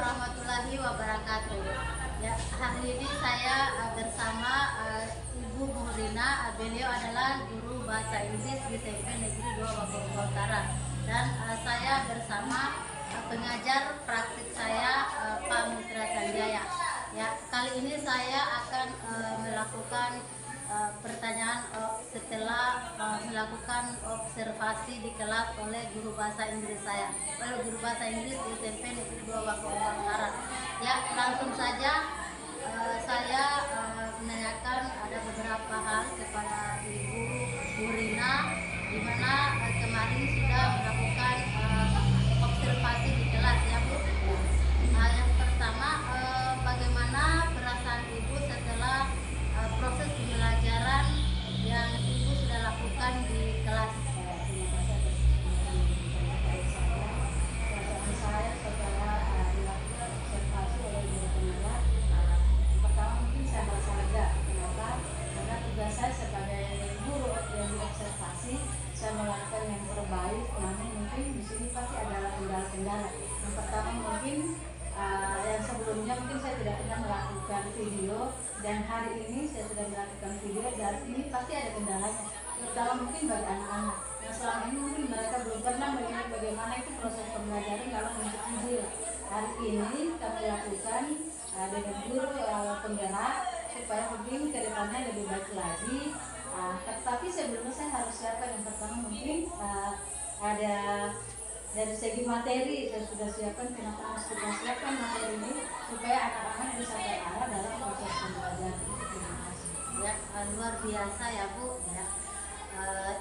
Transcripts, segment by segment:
warahmatullahi wabarakatuh. Ya, hari ini saya bersama Ibu Muhrina. Beliau adalah guru bahasa Inggris di SMP Negeri 2 Wapenggul Utara. Dan saya bersama pengajar praktik saya Pak Mitra Sanjaya. Ya, kali ini saya akan melakukan pertanyaan setelah melakukan observasi di kelas oleh guru bahasa Inggris saya, oleh guru bahasa Inggris di SMP Negeri 2 Wapenggul Utara. Ya, langsung saja saya menanyakan ada beberapa hal kepada Ibu Murina, di mana kemarin sudah melakukan observasi di kelas, ya Bu. Yang pertama, bagaimana perasaan Ibu setelah proses pembelajaran yang Ibu sudah lakukan di kelas? Saya setelah dilakukan observasi oleh guru pengajar, pertama mungkin saya merasa lega. Kenapa? Karena tugas saya sebagai guru yang diobservasi, saya melakukan yang terbaik. Namun mungkin di sini pasti ada kendala-kendala. Yang pertama mungkin yang sebelumnya mungkin saya tidak pernah melakukan video, dan hari ini saya sudah melakukan video, dan ini pasti ada kendalanya, terutama mungkin bagi anak-anak yang selama ini mungkin mereka belum pernah melihat bagaimana itu proses pembelajaran dalam bentuk video. Hari ini kami lakukan dengan guru penggerak supaya mungkin ke depannya lebih baik lagi. Tetapi sebelumnya saya harus siapkan yang pertama mungkin ada dari segi materi. Saya sudah siapkan, kenapa harus kita siapkan materi ini supaya anak-anak bisa terarah dalam proses pembelajaran. Terima kasih. Ya, luar biasa ya Bu. Ya,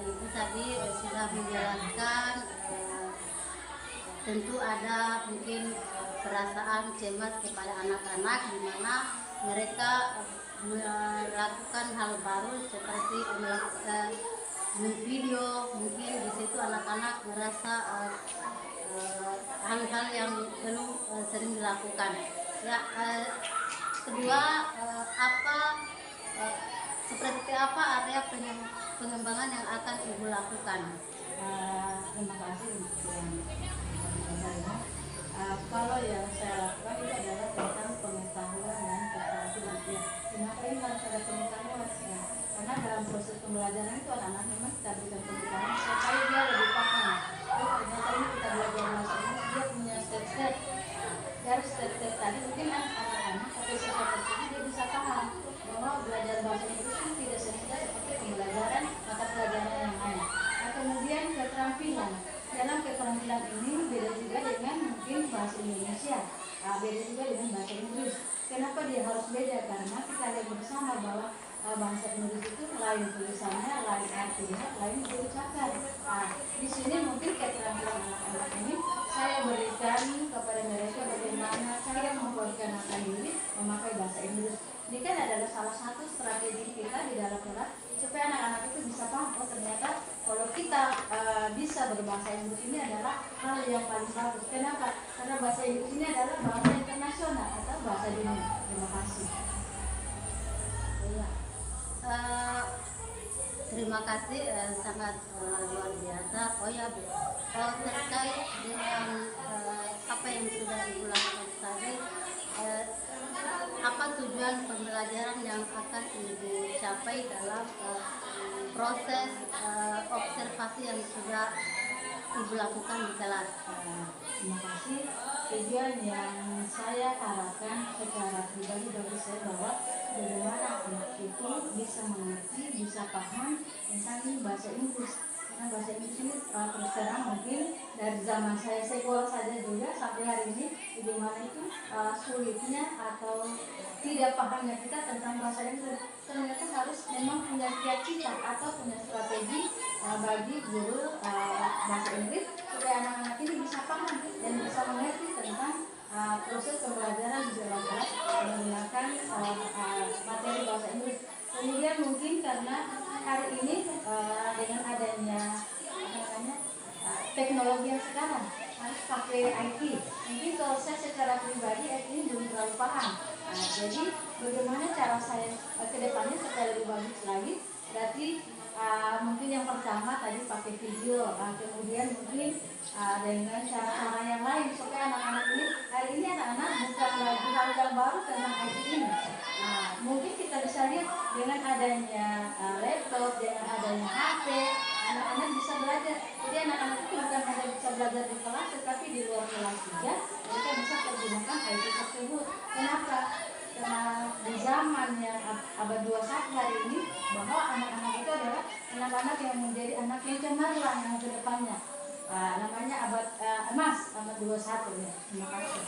Ibu tadi sudah menjelaskan tentu ada mungkin perasaan cemas kepada anak-anak di mana mereka melakukan hal baru seperti video. Mungkin di situ anak-anak merasa hal-hal yang belum sering dilakukan. Ya, kedua, seperti apa area pengembangan yang akan Ibu lakukan? Terima kasih untuk yang kalau yang saya lakukan itu adalah tentang pengetahuan dan keterampilan. Kenapa ini harus ada pengetahuan? Karena dalam proses pembelajaran itu anak-anak memang kita berikan pengetahuan supaya dia lebih paham. Oh, ternyata ini kita belajar bahasa Inggris, dia punya step-step. Dari step-step tadi mungkin anak-anak atau siswa tersebut dia bisa paham bahwa belajar bahasa Inggris itu tidak semudah seperti pembelajaran mata pelajaran yang lain. Nah, kemudian keterampilan. Dalam keterampilan ini beda juga dengan mungkin bahasa Indonesia, beda juga dengan bahasa Inggris. Kenapa dia harus beda? Karena kita lihat bersama bahwa bahasa Inggris itu lain tulisannya, lain artinya, lain diucapkan. Di sini mungkin keterampilan anak-anak ini saya berikan kepada mereka bagaimana cara memperkenalkan diri memakai bahasa Inggris. Ini kan adalah salah satu strategi kita di dalam kelas supaya anak-anak itu bisa paham, oh ternyata kalau kita bisa berbahasa Inggris ini adalah hal yang paling bagus. Kenapa? Karena bahasa Inggris ini adalah bahasa internasional atau bahasa dunia. Terima kasih. Terima kasih, sangat luar biasa. Oh ya Bu, terkait dengan apa yang sudah Ibu lakukan tadi, apa tujuan pembelajaran yang akan Ibu capai dalam proses observasi yang sudah Ibu lakukan di kelas? Terima kasih. Tujuan yang saya harapkan secara pribadi bagi saya bahwa bagaimana anak itu bisa mengerti, bisa paham tentang bahasa Inggris. Karena bahasa Inggris ini terus terang mungkin dari zaman saya sekolah saja juga sampai hari ini, di mana itu sulitnya atau tidak pahamnya kita tentang bahasa Inggris. Ternyata harus memang punya cita atau punya strategi bagi guru bahasa Inggris supaya anak-anak ini bisa paham dan bisa mengerti tentang proses pembelajaran di dalam kelas menggunakan materi bahasa Inggris. Kemudian mungkin karena hari ini dengan adanya teknologi yang sekarang harus pakai IT. Mungkin kalau saya secara pribadi IT ini belum terlalu paham. Jadi bagaimana cara saya ke depannya supaya lebih bagus lagi? Berarti mungkin yang pertama tadi pakai video, kemudian mungkin dengan cara-cara yang lain supaya anak-anak ini hari ini anak-anak yang baru tentang IT ini. Nah, mungkin kita bisa lihat dengan adanya laptop, dengan adanya HP, anak-anak bisa belajar. Jadi anak-anak itu bukan hanya bisa belajar di kelas, tetapi di luar kelas juga mereka bisa menggunakan IT tersebut. Kenapa? Karena di zaman yang abad 21 hari ini, bahwa anak-anak itu adalah anak-anak yang menjadi anak yang cemerlang yang ke depannya. Namanya abad emas, abad 21 ya. Terima kasih.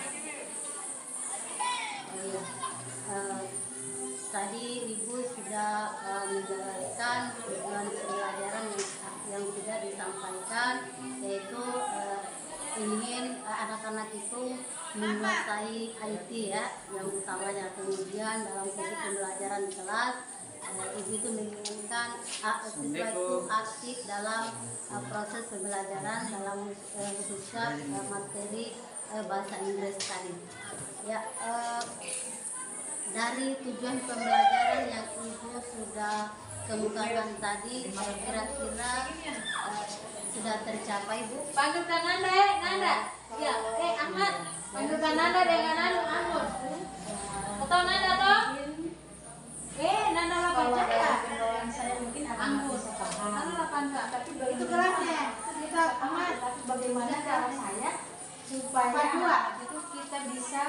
Tadi Ibu sudah menjelaskan tujuan pembelajaran yang sudah disampaikan, yaitu ingin anak-anak itu menguasai IT ya, yang utamanya. Kemudian dalam segi pembelajaran di kelas, Ibu itu menginginkan siswa itu aktif dalam proses pembelajaran dalam khususnya materi bahasa Inggris tadi. Ya, dari tujuan pembelajaran yang Ibu sudah kemukakan tadi, kira-kira sudah tercapai, Bu? Panggilkan Nanda. Ya, Ahmad. Panggilkan Nanda dengan Ahmad. Atau Nanda toh? Nanda lapan cakap. Saya mungkin akan bisa paham. Nanda lapan cakap. Tapi itu kelasnya. Kita Ahmad. Tapi bagaimana cara saya supaya itu kita bisa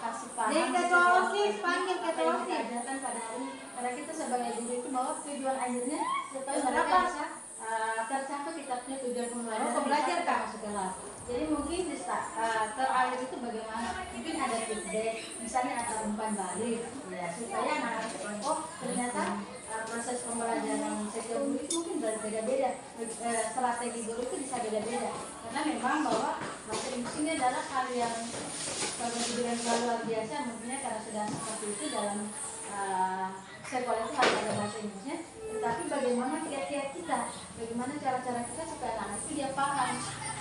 kasih paham. Jadi ketua OSIS, panggil ketua OSIS. Ajarkan pada hari ini. Karena kita sebagai guru itu bahwa tujuan akhirnya supaya mereka bisa tercapai kita punya tujuan pembelajar kan masuk kelas. Jadi mungkin terakhir itu bagaimana? Mungkin ada feedback, misalnya ada umpan balik, ya, supaya anak-anak ternyata proses pembelajaran setiap guru itu mungkin berbeda-beda. Strategi guru itu bisa beda-beda. Karena memang bahwa bahasa Inggris ini adalah hal yang pembelajaran luar biasa, mungkinnya karena sudah seperti itu dalam sekolah itu harus ada bahasa Inggrisnya. Tetapi bagaimana kiat-kiat kita, bagaimana cara-cara kita supaya anak itu dia paham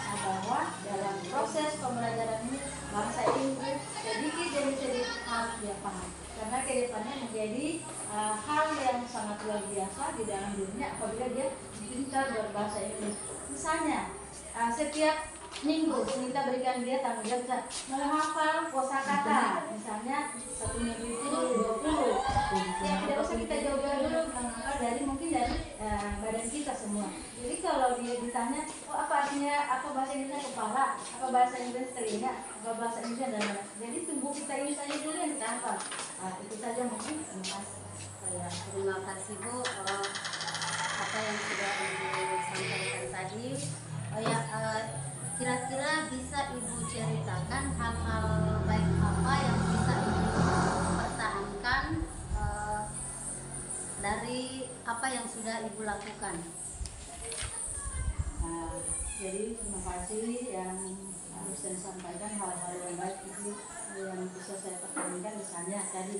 bahwa dalam proses pembelajaran ini bahasa Inggris sedikit demi sedikit harus dia paham. Karena kedepannya menjadi hal yang sangat luar biasa di dalam dirinya apabila dia pintar berbahasa Inggris. Misalnya setiap minggu kita berikan dia tanggung jawab menghafal kosakata, misalnya 1 minggu itu 20. Ya tidak usah kita jauh-jauh dulu, menghafal dari mungkin dari badan kita semua. Jadi kalau dia ditanya, apa artinya, apa bahasa Inggrisnya kepala, apa bahasa Inggris telinga, apa bahasa Inggrisnya dada. Jadi tubuh kita ini saja dulu yang kita hafal. Itu saja mungkin. Terima kasih Bu, apa yang sudah Ibu sampaikan tadi. Kira-kira bisa Ibu ceritakan hal-hal baik apa yang bisa Ibu pertahankan dari apa yang sudah Ibu lakukan? Jadi terima kasih yang harus saya sampaikan, hal-hal yang baik itu yang bisa saya pertahankan. Misalnya tadi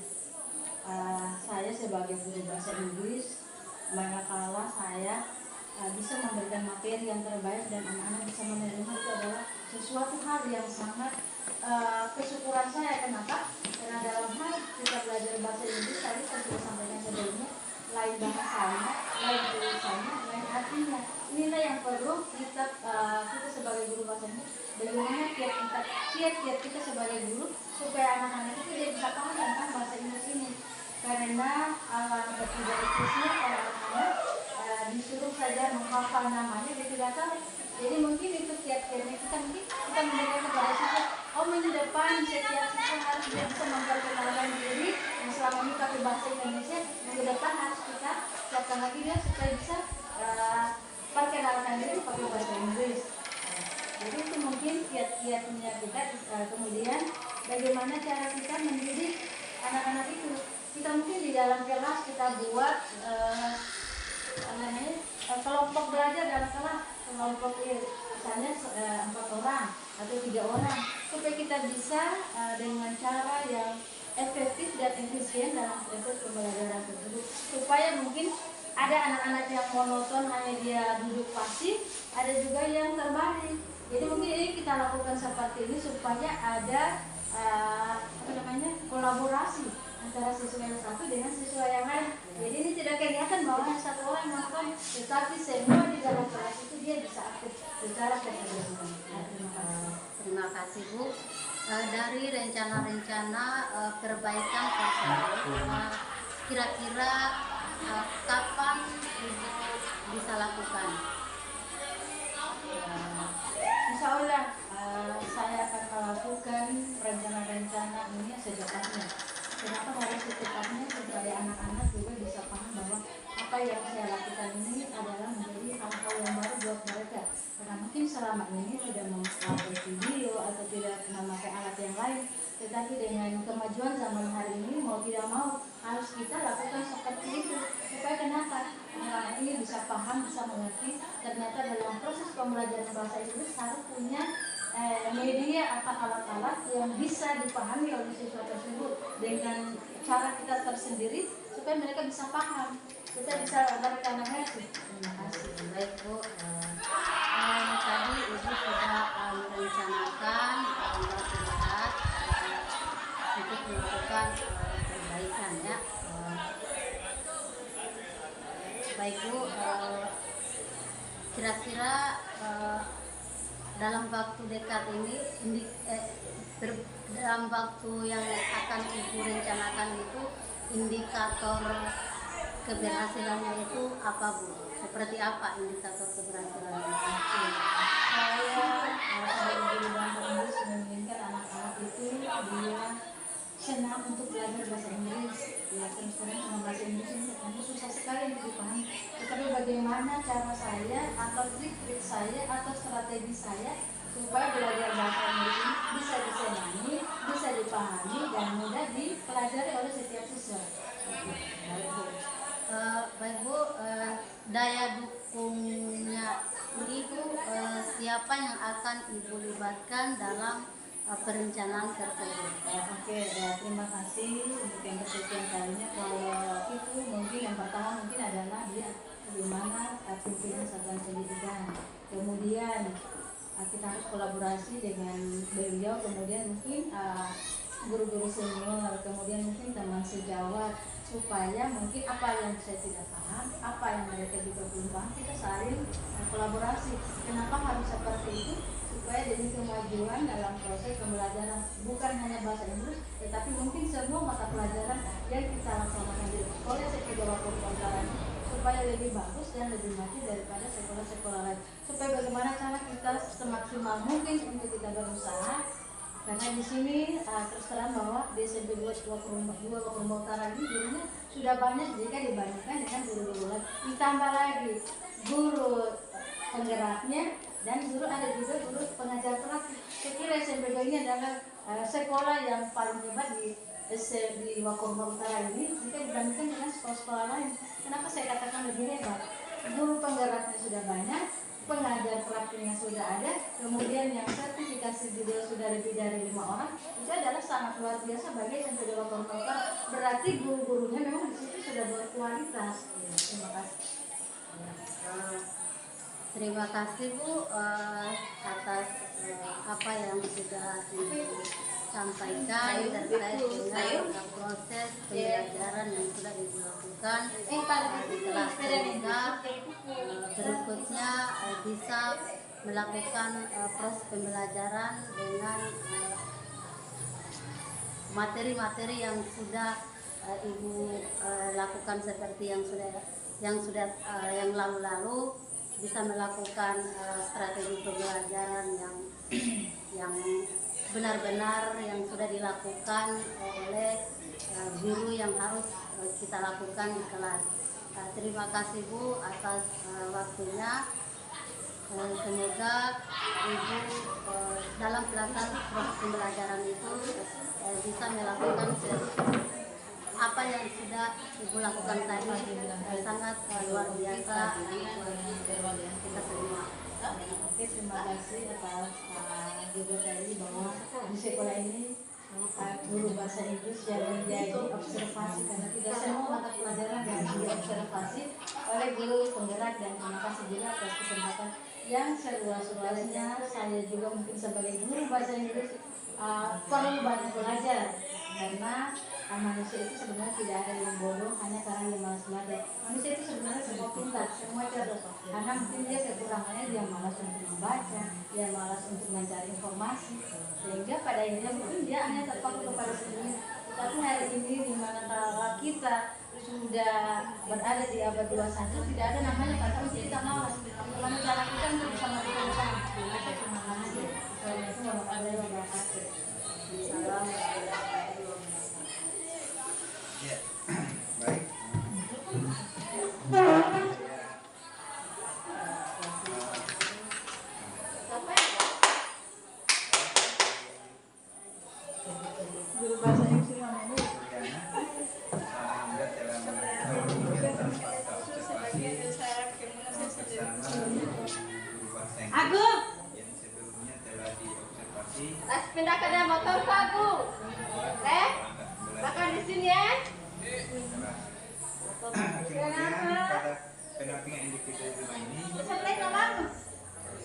saya sebagai guru bahasa Inggris, manakala saya bisa memberikan materi yang terbaik dan anak-anak bisa menerima, itu adalah sesuatu hal yang sangat kesyukuran saya. Kenapa? Karena dalam hal kita belajar bahasa Inggris tadi saya sudah sampaikan sebelumnya, lain bahasanya, lain tulisannya, lain artinya. Inilah yang perlu kita sebagai guru bahasa Inggris, bagaimana kiat-kiat kita sebagai guru supaya anak-anak itu dia bisa paham tentang bahasa Inggris ini. Karena alangkah tidak etisnya kalau anak-anak disuruh saja menghafal namanya dia tidak tahu. Jadi mungkin itu kiat-kiatnya kita memberikan kepada siswa, minggu depan setiap siswa harus dia bisa memperkenalkan diri yang selama ini pakai bahasa Indonesia. Minggu depan harus kita siapkan lagi dia supaya bisa perkenalkan diri pakai bahasa Inggris. Jadi itu mungkin kiat-kiatnya kita. Kemudian bagaimana cara kita mendidik anak-anak itu. Kita mungkin di dalam kelas kita buat kelompok belajar dalam kelas, kelompok misalnya 4 orang atau 3 orang, supaya kita bisa dengan cara yang efektif dan efisien dalam proses pembelajaran tersebut. Supaya mungkin ada anak-anak yang monoton hanya dia duduk pasif, ada juga yang terbalik. Jadi mungkin ini kita lakukan seperti ini supaya ada kolaborasi antara siswa yang satu dengan siswa yang lain. Jadi ini tidak kelihatan bahwa hanya satu orang yang melakukan, tetapi semua di dalam kelas itu dia bisa aktif secara keseluruhan. Terima kasih Bu. Dari rencana-rencana perbaikan tersebut, kira-kira kapan Ibu bisa lakukan? Insya Allah saya akan melakukan rencana-rencana ini secepatnya. Kenapa harus secepatnya? Supaya anak-anak juga bisa paham bahwa apa yang saya lakukan ini adalah menjadi hal-hal yang baru buat mereka. Karena mungkin selama ini tidak memakai video atau tidak memakai alat yang lain, tetapi dengan kemajuan zaman hari ini mau tidak mau harus kita lakukan seperti itu. Supaya kenapa? Anak-anak ini bisa paham, bisa mengerti. Ternyata dalam proses pembelajaran bahasa Inggris harus punya media atau alat-alat yang bisa dipahami oleh siswa tersebut dengan cara kita tersendiri supaya mereka bisa paham. Kita bisa balik anaknya. Terima kasih. Baik Bu, tadi Ibu sudah merencanakan waktu dekat untuk melakukan perbaikan ya. Baik Bu, kira-kira dalam waktu dekat ini dalam waktu yang akan Ibu rencanakan itu indikator keberhasilannya itu apa Bu? Seperti apa indikator keberhasilannya? Saya guru bahasa Inggris menginginkan anak-anak itu dia senang untuk belajar bahasa Inggris. Ya terus terang sama bahasa Inggris ini ternyata susah sekali untuk dipahami. Tetapi bagaimana cara saya atau trik-trik saya atau strategi saya supaya belajar bahasa Inggris ini bisa disenangi, bisa dipahami dan mudah dipelajari oleh setiap siswa. Baik Bu, daya dukungnya Ibu, siapa yang akan Ibu libatkan dalam perencanaan tersebut? Oke, terima kasih untuk yang kesekian kalinya. Kalau itu mungkin yang pertama mungkin adalah dia bagaimana pimpinan satuan pendidikan. Kemudian kita harus kolaborasi dengan beliau, kemudian mungkin guru-guru senior, kemudian mungkin teman sejawat, supaya mungkin apa yang saya tidak paham, apa yang mereka juga belum paham, kita saling kolaborasi. Kenapa harus seperti itu? Supaya jadi kemajuan dalam proses pembelajaran, bukan hanya bahasa Inggris, tetapi mungkin semua mata pelajaran yang kita laksanakan di sekolah sekolah pembelajaran, supaya lebih bagus dan lebih maju daripada sekolah-sekolah lain. Supaya bagaimana cara kita semaksimal mungkin untuk kita berusaha. Karena di sini terus terang bahwa di SMP 2 Wakurumba Utara ini gurunya sudah banyak jika dibandingkan dengan guru-guru lain. Ditambah lagi guru penggeraknya dan guru ada juga guru pengajar praktik. Saya kira SMP 2 ini adalah sekolah yang paling hebat di Wakurumba Utara ini jika dibandingkan dengan sekolah-sekolah lain. Kenapa saya katakan lebih hebat? Guru penggeraknya sudah banyak, pengajar praktiknya sudah ada, kemudian yang sertifikasi juga sudah lebih dari 5 orang. Itu adalah sangat luar biasa bagi SMP 2 Wakurumba Utara. Berarti guru-gurunya memang di situ sudah berkualitas. Ya, terima kasih. Terima kasih Bu atas apa yang sudah Ibu sampaikan terkait dengan proses pembelajaran yang sudah Ibu lakukan di kelas sehingga berikutnya bisa melakukan proses pembelajaran dengan materi-materi yang sudah Ibu lakukan seperti yang lalu-lalu, bisa melakukan strategi pembelajaran yang benar-benar yang sudah dilakukan oleh guru yang harus kita lakukan di kelas. Terima kasih Bu atas waktunya. Semoga Ibu dalam pelaksanaan proses pembelajaran itu bisa melakukan apa yang sudah Ibu lakukan tadi, sangat luar biasa. Kita semua. Oke, terima kasih atas juga tadi bahwa di sekolah ini guru bahasa Inggris yang menjadi observasi, karena tidak semua mata pelajaran yang diobservasi oleh guru penggerak. Dan terima kasih juga atas kesempatan yang seluas-luasnya saya juga mungkin sebagai guru bahasa Inggris perlu banyak belajar, karena manusia itu sebenarnya tidak ada yang bodoh hanya karena dia malas belajar. Manusia itu sebenarnya semua pintar, semua cerdas, karena mungkin dia kekurangannya dia malas untuk membaca, dia malas untuk mencari informasi, sehingga pada akhirnya mungkin dia hanya terpaku kepada sendiri. Tapi hari ini di mana kita sudah berada di abad 21, tidak ada namanya kata uji kita malas. Bagaimana cara kita untuk bisa melakukan usaha? Kita cuma aja. Assalamualaikum warahmatullahi wabarakatuh. Salam. Ya, baik. Guru bahasa Inggris mana ini? Anda telah melakukan kegiatan pasca observasi bersama guru bahasa Inggris Agung, yang sebelumnya telah diobservasi. Pindah ke dalam motor Pak Agu. Makan di sini ya. Kemudian pada pendampingan individu rumah ini Sampai kapan?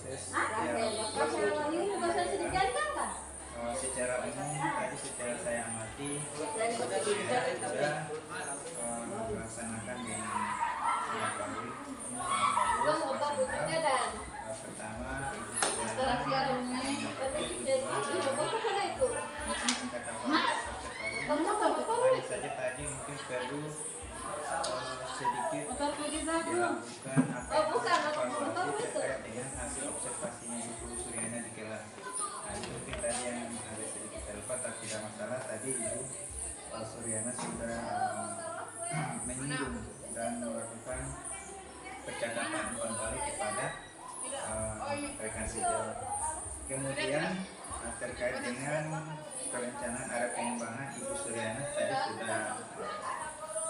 proses secara umum tadi secara saya amati sudah melaksanakan dengan sangat baik. Pertama hanya saja tadi mungkin perlu sedikit dilakukan evaluasi terkait dengan hasil observasinya Ibu Suryana di kelas. Nah, itu mungkin tadi yang ada sedikit terlupa, tapi tidak masalah. Tadi Ibu Suryana sudah menyinggung dan melakukan percakapan umpan balik kepada rekan sejawat. Kemudian terkait dengan perencanaan arah pengembangan, Ibu Suryana tadi sudah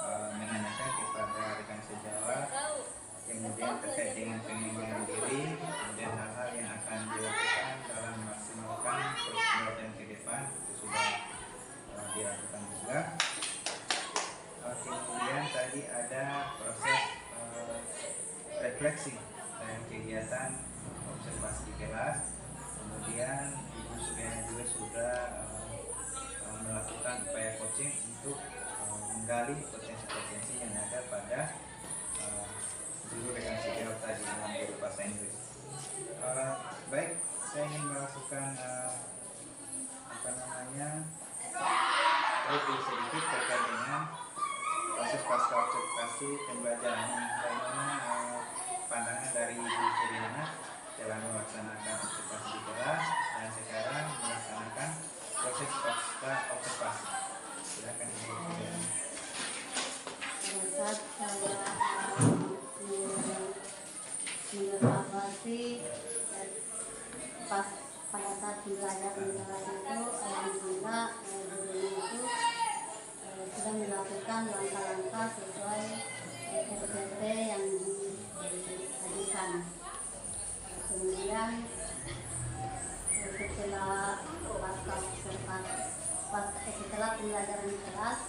menanyakan kepada rekan sejawat, kemudian terkait dengan pengembangan diri, kemudian hal-hal yang akan dilakukan dalam memaksimalkan proses belajar ke depan itu sudah dilakukan juga. Kemudian tadi ada proses refleksi dari kegiatan observasi di kelas. Kemudian Ibu Suryana juga sudah melakukan upaya coaching untuk menggali potensi-potensi yang ada pada guru rekan sejawat tadi dalam guru bahasa Inggris. Baik, saya ingin melakukan review sedikit terkait dengan proses pasca observasi pembelajaran. Bagaimana pandangan dari Ibu Suryana dalam melaksanakan observasi di kelas dan sekarang melaksanakan proses pasca observasi. Silakan Ibu Suryana. saat saya mengevaluasi pas pada saat belajar itu alhamdulillah gurunya itu sudah melakukan langkah-langkah sesuai SPP yang diajukan. Kemudian setelah pembelajaran di kelas,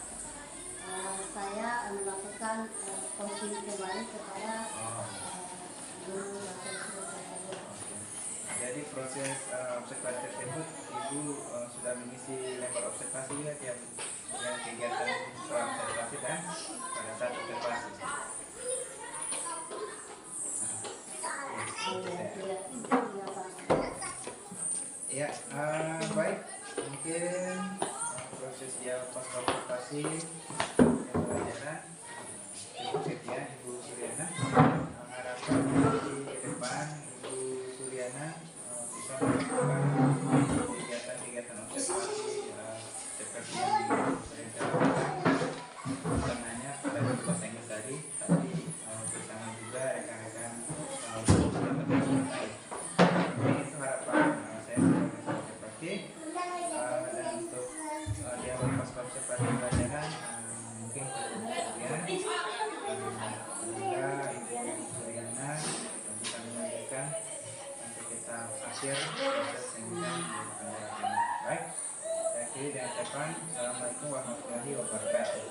saya melakukan coaching kembali kepada guru bahasa Inggris. Jadi proses observasi tersebut Ibu sudah mengisi lembar observasi ya tiap yang kegiatan observasi dan pada saat observasi. Ya, baik. Mungkin proses dia pasca observasi pembelajaran cukup sekian Ibu Suryana. Harapan di depan Ibu Suryana bisa melakukan kegiatan-kegiatan observasi seperti yang direncanakan, bukan hanya pada guru bahasa Inggris tadi, tapi bersama juga rekan-rekan guru lain. Itu harapan saya sebagai observasi. Dan untuk dia pasca observasi pembelajaran mungkin kemudian semoga Ibu Suryana bisa melanjutkan untuk kita akhir proses seminar di penjelasan. Baik, saya akhiri dengan ucapan Assalamualaikum warahmatullahi wabarakatuh.